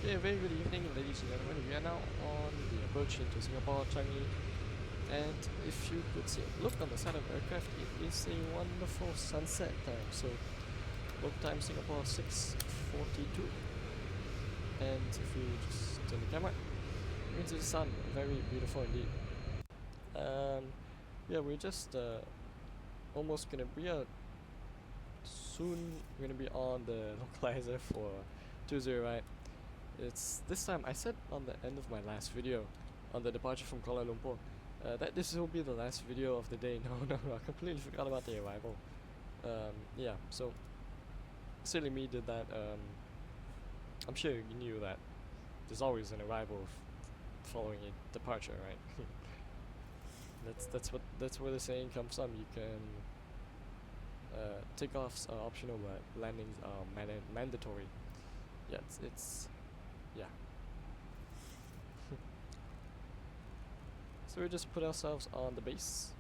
Okay, very good evening, ladies and gentlemen. We are now on the approach into Singapore Changi, and if you could see, look on the side of the aircraft, it is a wonderful sunset time. So, look time Singapore 6:42, and if you just turn the camera into the sun, very beautiful indeed. Yeah, we're just almost gonna be soon. We're gonna be on the localizer for 20, right? It's this time I said on the end of my last video on the departure from Kuala Lumpur that this will be the last video of the day. No, I completely forgot about the arrival. Yeah, so silly me did that. I'm sure you knew that there's always an arrival following a departure, right? that's where the saying comes from. You can takeoffs are optional, but landings are mandatory. Yeah, it's yeah. So we just put ourselves on the base.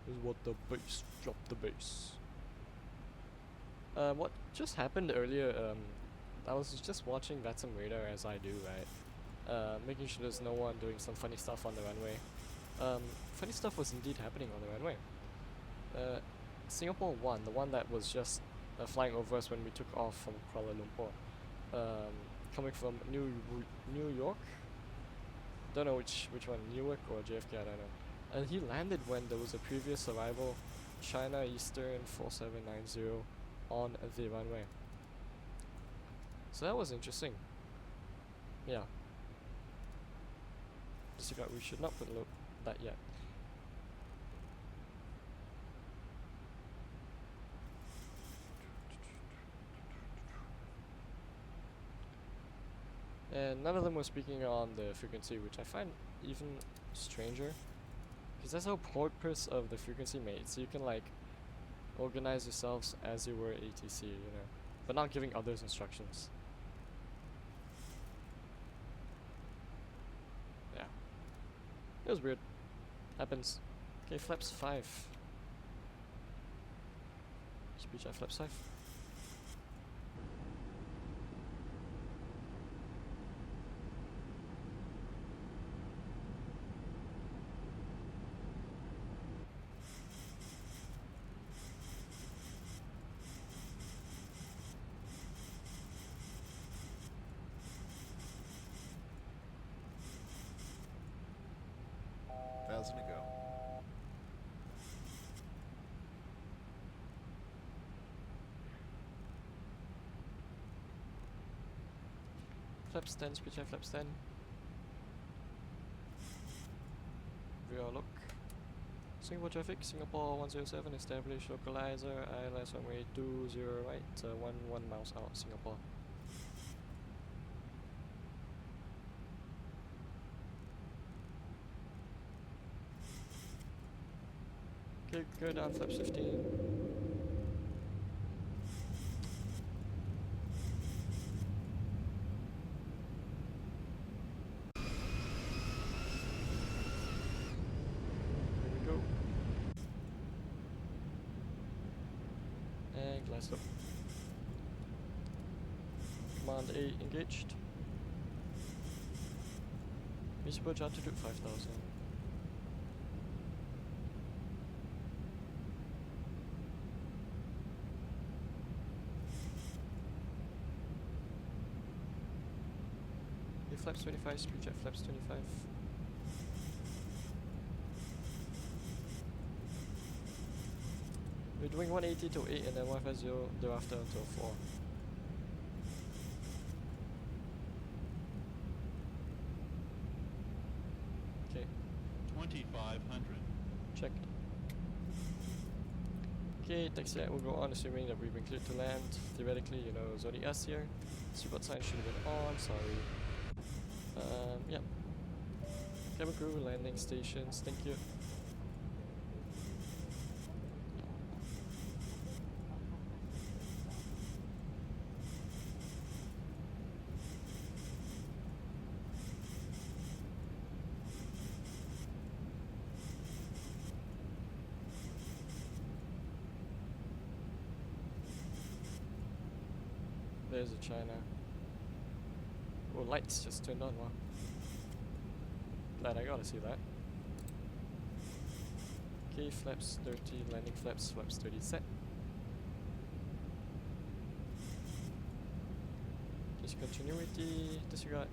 This is what the base, drop the base. What just happened earlier, I was just watching Vatsim radar as I do, right? Making sure there's no one doing some funny stuff on the runway. Funny stuff was indeed happening on the runway. Singapore 1, the one that was just flying over us when we took off from Kuala Lumpur, coming from New York. Don't know which one, Newark or JFK, I don't know. And he landed when there was a previous arrival, China Eastern 4790 on the runway. So that was interesting. Yeah. Disregard, we should not put that yet. And none of them were speaking on the frequency, which I find even stranger, because that's the purpose of the frequency mate, so you can like organize yourselves as you were ATC, you know, but not giving others instructions. Yeah, it was weird. Happens. Okay, flaps 5. Speech at flaps 5. Thousand to go. Flaps 10, speech at flaps 10. Real look. Singapore traffic, Singapore 107, establish localizer, ILS runway 20 right, 11 miles out, Singapore. Okay, go down flaps 15. And glass up. Command A engaged. Missile approach altitude 5000. Okay, flaps 25, speed jet flaps 25. We're doing 180 to 8 and then 150 thereafter until 4. Okay. 2500. Checked. Okay, taxi light will go on assuming that we've been cleared to land. Theoretically, you know, it's only us here. Seatbelt sign should have been on, sorry. Yeah. Cabin crew, landing stations, thank you. There's a China. Oh, lights just turned on, wow. Glad I got to see that. Okay, flaps 30, landing flaps 30 set. Discontinuity, disregard.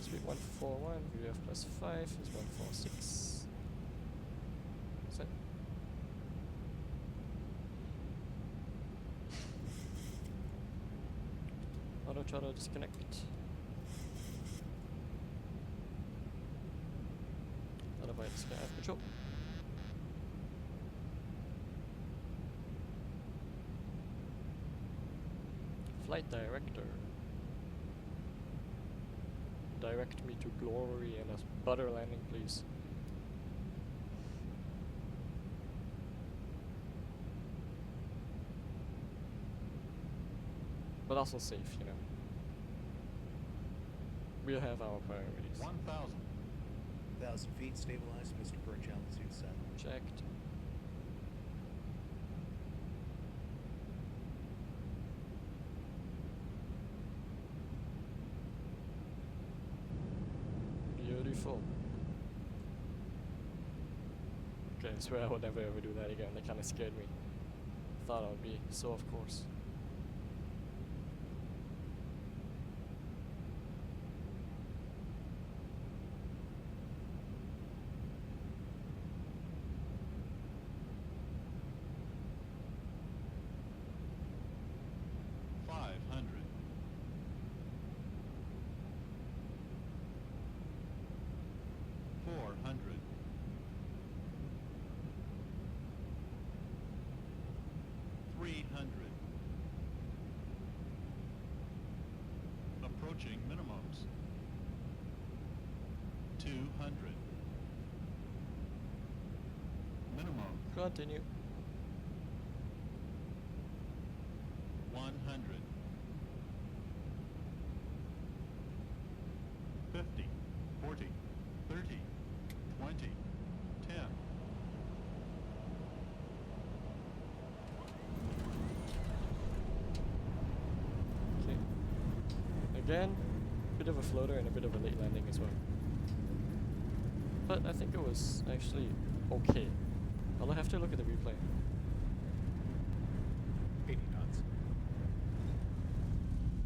Speed 141, VF plus 5 is 146. Set. Auto throttle disconnect. Auto by disconnect control. Flight director. Direct me to glory and a butter landing, please. But also safe, you know. We'll have our priorities. 1,000. 1,000 feet, stabilized, Mr. Birch, altitude 7. Checked. Beautiful. Okay, I swear I would never ever do that again. That kind of scared me. Thought I would be so, of course. Approaching minimums. 200. Minimum. Continue. 100. 50. 40. 30. 20. 10. Okay. Again, bit of a floater and a bit of a late landing as well. But I think it was actually okay. I'll have to look at the replay. 80 knots.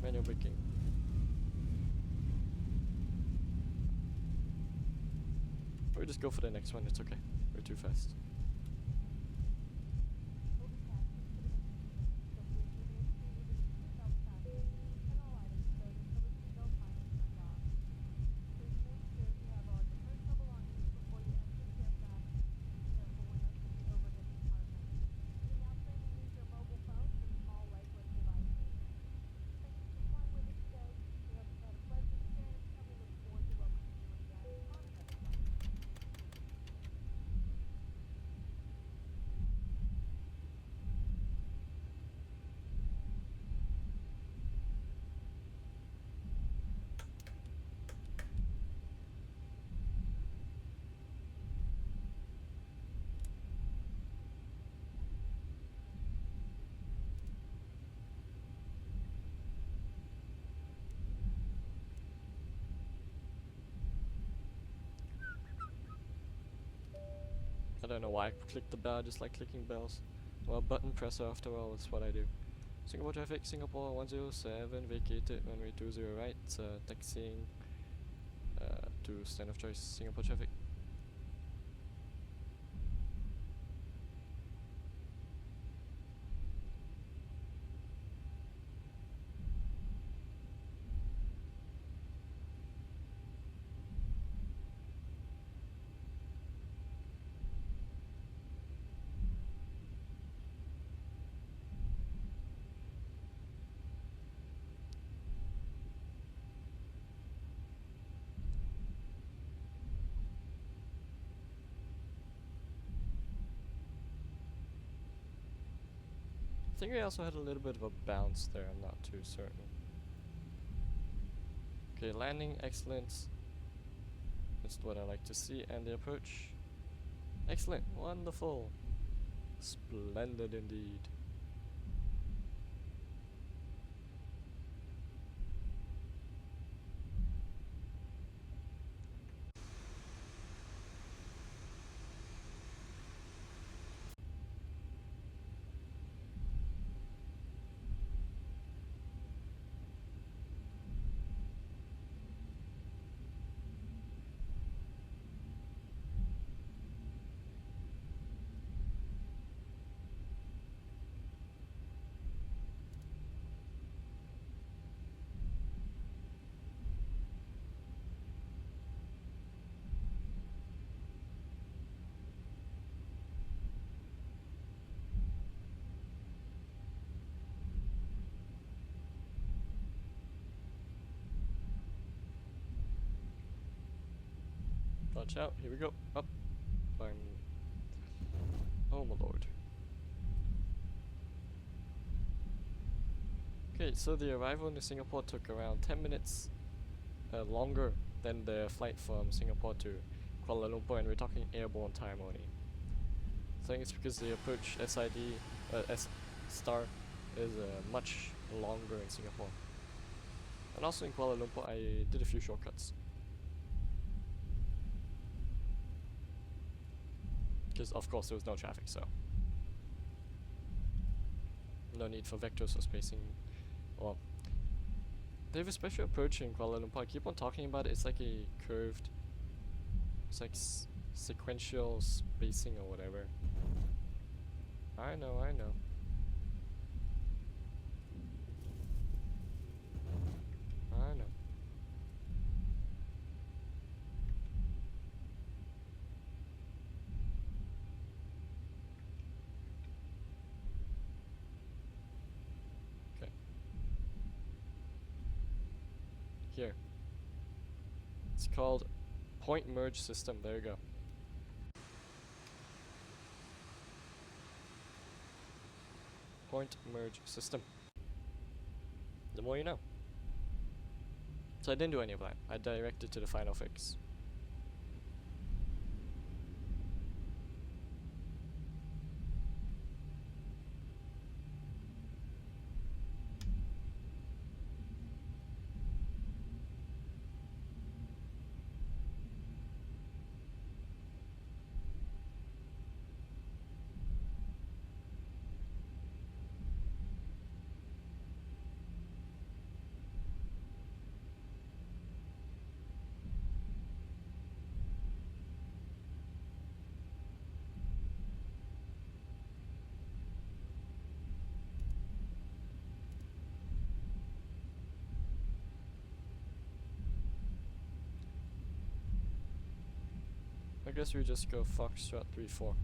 Manual braking. Or just go for the next one, it's okay. We're too fast. I don't know why I clicked the bell, I just like clicking bells. Well, button presser after all is what I do. Singapore traffic, Singapore 107, vacated, runway 20 right, taxiing to stand of choice, Singapore traffic. I think we also had a little bit of a bounce there, I'm not too certain. Okay, landing, excellent. That's what I like to see, and the approach. Excellent, wonderful. Splendid indeed. Watch out, here we go. Up. Oh my lord. Okay, so the arrival in Singapore took around 10 minutes longer than the flight from Singapore to Kuala Lumpur, and we're talking airborne time only. I think it's because the approach SID, S star is much longer in Singapore. And also in Kuala Lumpur, I did a few shortcuts. Because of course there was no traffic, so no need for vectors or spacing. Well, they have a special approach in Kuala Lumpur. I keep on talking about it. It's like a curved, it's like sequential spacing or whatever. I know. I know. Okay. Here. It's called point merge system. There you go. Point merge system. The more you know. So I didn't do any of that. I directed to the final fix. I guess we just go Foxtrot 3-4.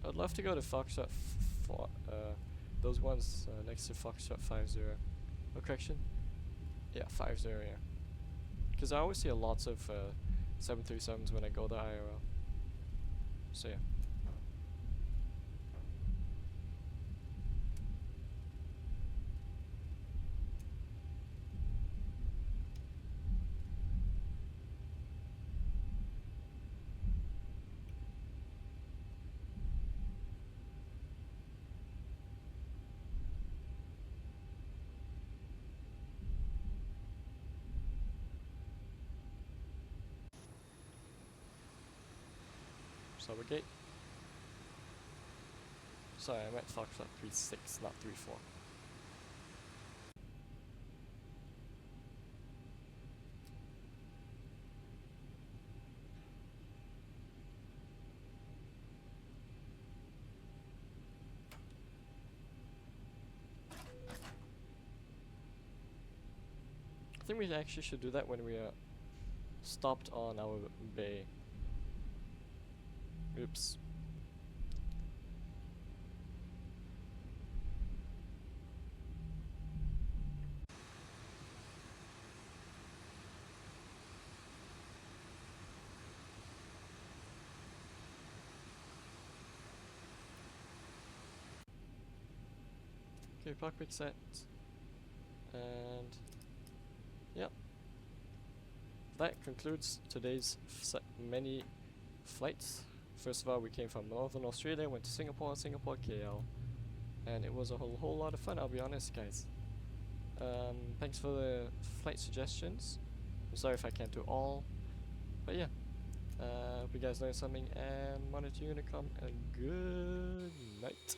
I'd love to go to Foxtrot those ones next to Foxtrot 50. Oh, correction? Yeah, 50, yeah. Because I always see lots of 737s when I go to IRL. So yeah. Gate. Sorry, I meant Foxtrot 3-6, not 3-4. I think we actually should do that when we are stopped on our bay. Oops. Okay, cockpit set. And yeah. That concludes today's many flights. First of all, we came from Northern Australia, went to Singapore, KL, and it was a whole lot of fun, I'll be honest, guys. Thanks for the flight suggestions. I'm sorry if I can't do all, but yeah. Hope you guys learned something, and monitor Unicom, and good night.